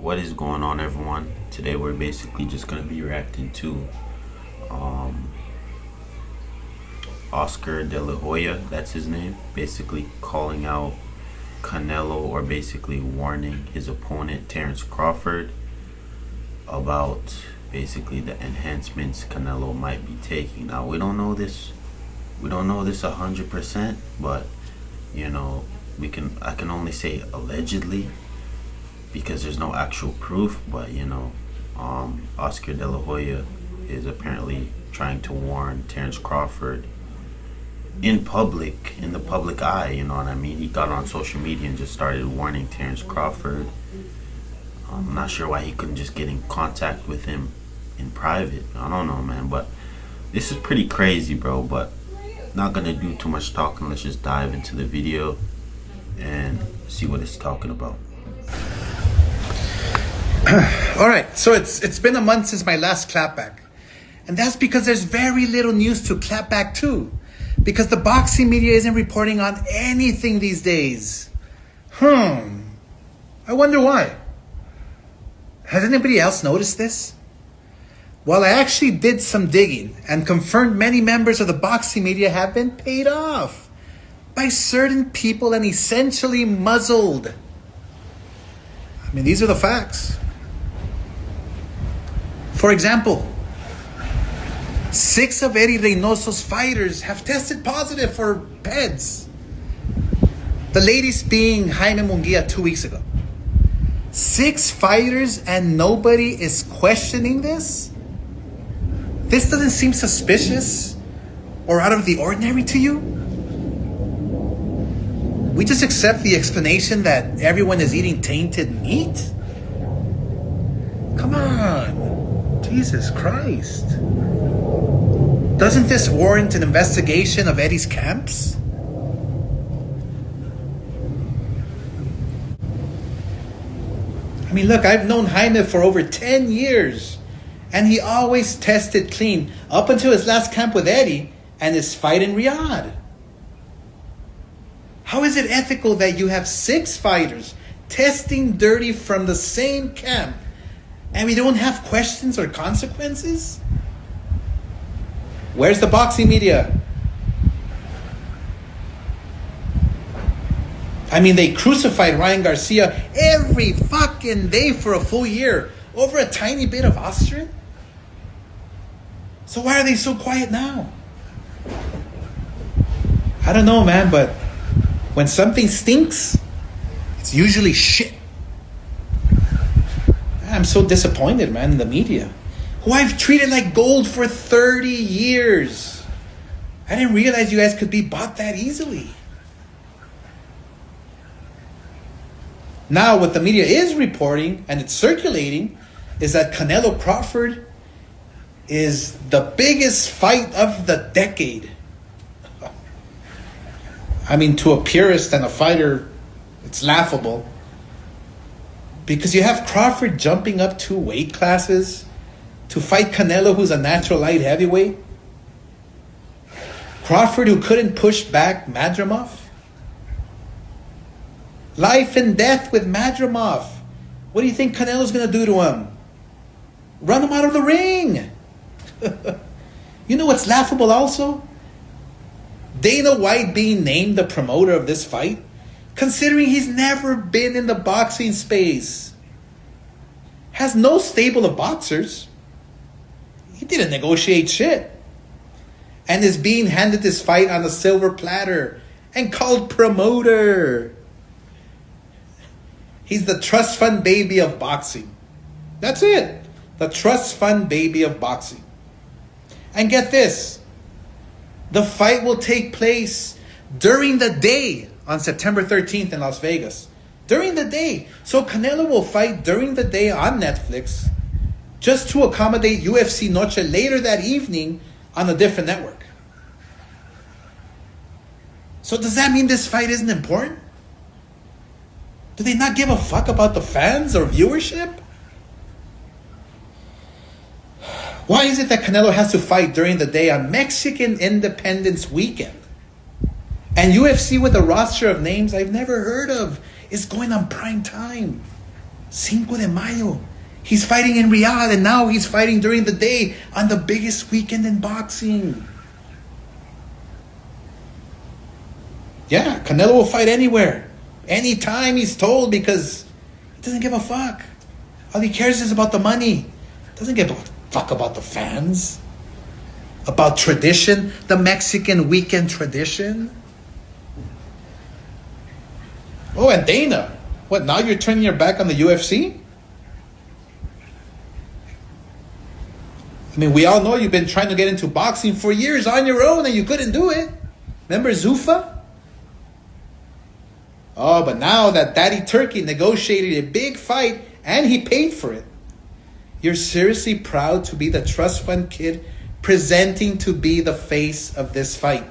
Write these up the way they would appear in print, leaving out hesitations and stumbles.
What is going on, everyone? Today we're basically just going to be reacting to Oscar De La Hoya, that's his name, basically calling out Canelo, or basically warning his opponent Terence Crawford about basically the enhancements Canelo might be taking. Now we don't know this 100%, but you know, I can only say allegedly because there's no actual proof. But you know, Oscar De La Hoya is apparently trying to warn Terence Crawford in public, in the public eye, you know what I mean? He got on social media and just started warning Terence Crawford. I'm not sure why he couldn't just get in contact with him in private. I don't know, man, but this is pretty crazy, bro. But not gonna do too much talking. Let's just dive into the video and see what it's talking about. All right, so it's been a month since my last Clapback, and that's because there's very little news to Clapback too, because the boxing media isn't reporting on anything these days. I wonder why. Has anybody else noticed this? Well, I actually did some digging and confirmed many members of the boxing media have been paid off by certain people and essentially muzzled. I mean, these are the facts. For example, 6 of Eddie Reynoso's fighters have tested positive for PEDs. The latest being Jaime Munguia 2 weeks ago. 6 fighters and nobody is questioning this? This doesn't seem suspicious or out of the ordinary to you? We just accept the explanation that everyone is eating tainted meat? Come on. Jesus Christ. Doesn't this warrant an investigation of Eddie's camps? I mean, look, I've known Jaime for over 10 years, and he always tested clean up until his last camp with Eddie and his fight in Riyadh. How is it ethical that you have 6 fighters testing dirty from the same camp and we don't have questions or consequences? Where's the boxing media? I mean, they crucified Ryan Garcia every fucking day for a full year over a tiny bit of Austrian. So why are they so quiet now? I don't know, man, but when something stinks, it's usually shit. I'm so disappointed, man, in the media, who I've treated like gold for 30 years. I didn't realize you guys could be bought that easily. Now, what the media is reporting, and it's circulating, is that Canelo Crawford is the biggest fight of the decade. I mean, to a purist and a fighter, it's laughable. Because you have Crawford jumping up 2 weight classes to fight Canelo, who's a natural light heavyweight. Crawford, who couldn't push back Madrimov. Life and death with Madrimov. What do you think Canelo's going to do to him? Run him out of the ring. You know what's laughable also? Dana White being named the promoter of this fight, considering he's never been in the boxing space. Has no stable of boxers. He didn't negotiate shit. And is being handed this fight on a silver platter and called promoter. He's the trust fund baby of boxing. That's it. The trust fund baby of boxing. And get this. The fight will take place during the day on September 13th in Las Vegas. During the day. So Canelo will fight during the day on Netflix just to accommodate UFC Noche later that evening on a different network. So does that mean this fight isn't important? Do they not give a fuck about the fans or viewership? Why is it that Canelo has to fight during the day on Mexican Independence Weekend? And UFC with a roster of names I've never heard of is going on prime time. Cinco de Mayo. He's fighting in Riyadh, and now he's fighting during the day on the biggest weekend in boxing. Yeah, Canelo will fight anywhere, anytime he's told, because he doesn't give a fuck. All he cares is about the money. Doesn't give a fuck about the fans, about tradition, the Mexican weekend tradition. Oh, and Dana, what, now you're turning your back on the UFC? I mean, we all know you've been trying to get into boxing for years on your own and you couldn't do it. Remember Zuffa? Oh, but now that Daddy Turkey negotiated a big fight and he paid for it, you're seriously proud to be the trust fund kid presenting to be the face of this fight.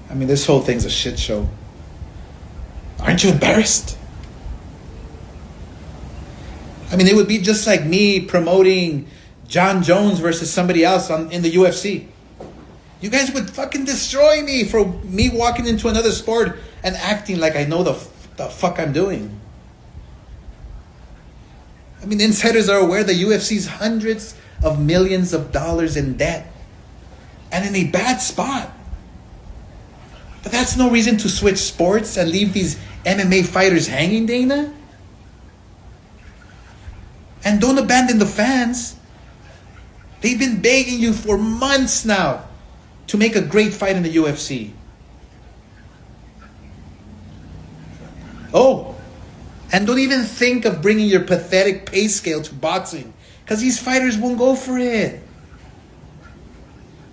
I mean, this whole thing's a shit show. Aren't you embarrassed? I mean, it would be just like me promoting John Jones versus somebody else in the UFC. You guys would fucking destroy me for me walking into another sport and acting like I know the fuck I'm doing. I mean, insiders are aware the UFC's hundreds of millions of dollars in debt and in a bad spot. But that's no reason to switch sports and leave these MMA fighters hanging, Dana. And don't abandon the fans. They've been begging you for months now to make a great fight in the UFC. Oh, and don't even think of bringing your pathetic pay scale to boxing, because these fighters won't go for it.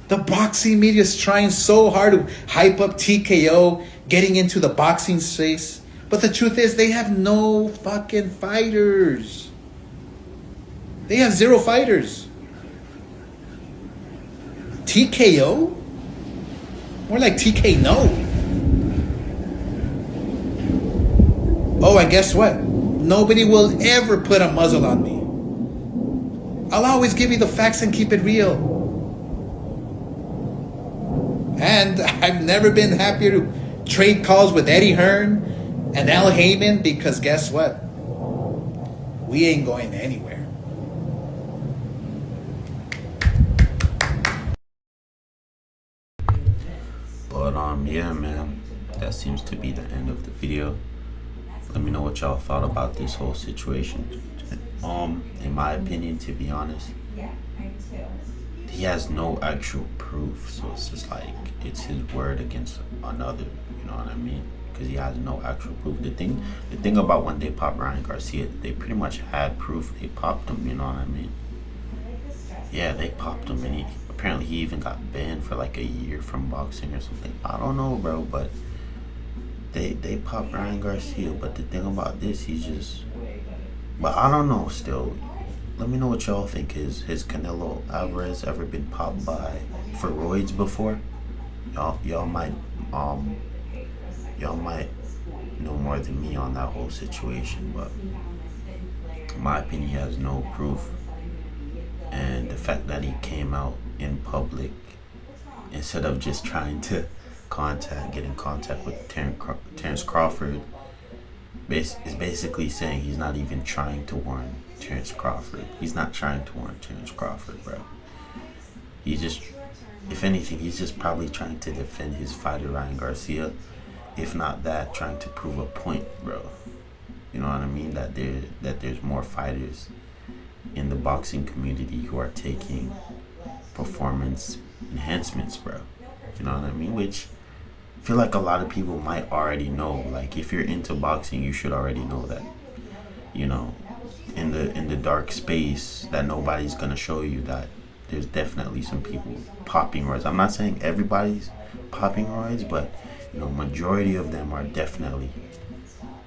The boxing media is trying so hard to hype up TKO, getting into the boxing space. But the truth is, they have no fucking fighters. They have 0 fighters. TKO? More like TK no. Oh, and guess what? Nobody will ever put a muzzle on me. I'll always give you the facts and keep it real. And I've never been happier to trade calls with Eddie Hearn and Al Heyman, because guess what? We ain't going anywhere. But yeah, man, that seems to be the end of the video. Let me know what y'all thought about this whole situation. In my opinion, to be honest, he has no actual proof, so it's just like it's his word against another. You know what I mean? Because he has no actual proof. The thing about when they popped Ryan Garcia, they pretty much had proof. They popped him. You know what I mean? Yeah, they popped him, and apparently he even got banned for like a year from boxing or something. I don't know, bro, but they popped Ryan Garcia. But the thing about this, but I don't know. Still, let me know what y'all think. Has Canelo Alvarez ever been popped for roids before? Y'all might know more than me on that whole situation, but in my opinion, he has no proof. And the fact that he came out in public instead of just trying to get in contact with Terence Crawford is basically saying he's not even trying to warn Terence Crawford. He's not trying to warn Terence Crawford, bro. If anything, he's just probably trying to defend his fighter Ryan Garcia. If not that, trying to prove a point, bro. You know what I mean? That there's more fighters in the boxing community who are taking performance enhancements, bro. You know what I mean? Which I feel like a lot of people might already know. Like, if you're into boxing, you should already know that. You know, in the dark space that nobody's gonna show you, that there's definitely some people popping roids. I'm not saying everybody's popping roids, but majority of them are definitely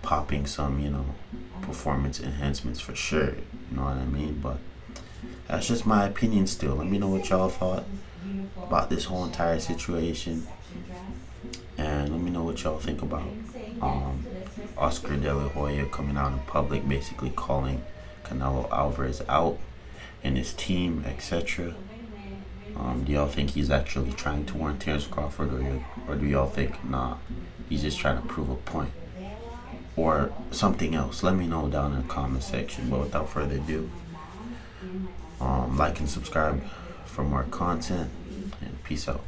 popping some, performance enhancements for sure. You know what I mean? But that's just my opinion still. Let me know what y'all thought about this whole entire situation. And let me know what y'all think about Oscar De La Hoya coming out in public, basically calling Canelo Alvarez out and his team, etc. Do y'all think he's actually trying to warn Terence Crawford, or do y'all think, nah, he's just trying to prove a point? Or something else? Let me know down in the comment section. But without further ado, like and subscribe for more content, and peace out.